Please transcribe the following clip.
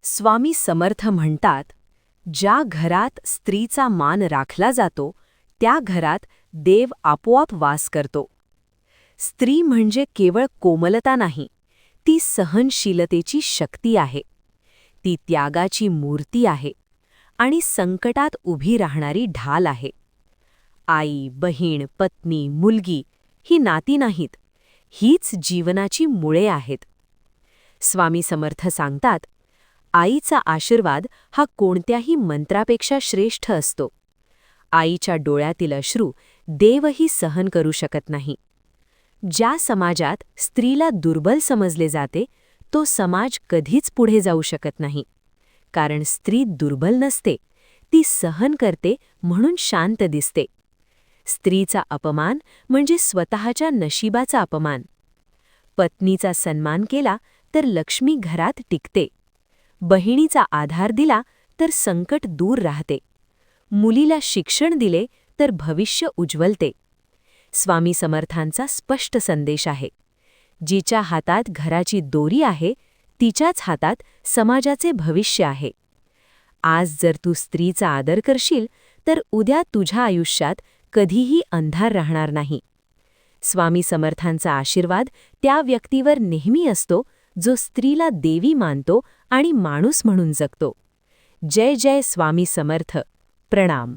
स्वामी समर्थ म्हणतात, ज्या घरात स्त्रीचा मान राखला जातो त्या घरात देव आपोआप वास करतो. स्त्री म्हणजे केवळ कोमलता नाही, ती सहनशीलतेची शक्ती आहे. ती त्यागाची मूर्ती आहे आणि संकटात उभी राहणारी ढाल आहे. आई, बहीण, पत्नी, मुलगी ही नाती नाहीत, हीच जीवनाची मुळे आहेत. स्वामी समर्थ सांगतात, आईचा आशीर्वाद हा कोणत्याही मंत्रापेक्षा श्रेष्ठ असतो. आईच्या डोळ्यातील अश्रू देवही सहन करू शकत नाही. ज्या समाजात स्त्रीला दुर्बल समजले जाते तो समाज कधीच पुढे जाऊ शकत नाही. कारण स्त्री दुर्बल नसते, ती सहन करते म्हणून शांत दिसते. स्त्रीचा अपमान म्हणजे स्वतःच्या नशिबाचा अपमान. पत्नीचा सन्मान केला तर लक्ष्मी घरात टिकते. बहिणीचा आधार दिला तर संकट दूर राहते. मुलीला शिक्षण दिले तर भविष्य उज्ज्वलते. स्वामी समर्थांचा स्पष्ट संदेश आहे, जिच्या हातात घराची दोरी आहे तिच्याच हातात समाजाचे भविष्य आहे. आज जर तू स्त्रीचा आदर करशील तर उद्या तुझ्या आयुष्यात कधीही अंधार राहणार नाही. स्वामी समर्थांचा आशीर्वाद त्या व्यक्तीवर नेहमी असतो जो स्त्रीला देवी मानतो आणि माणूस म्हणून जगतो. जय जय स्वामी समर्थ. प्रणाम.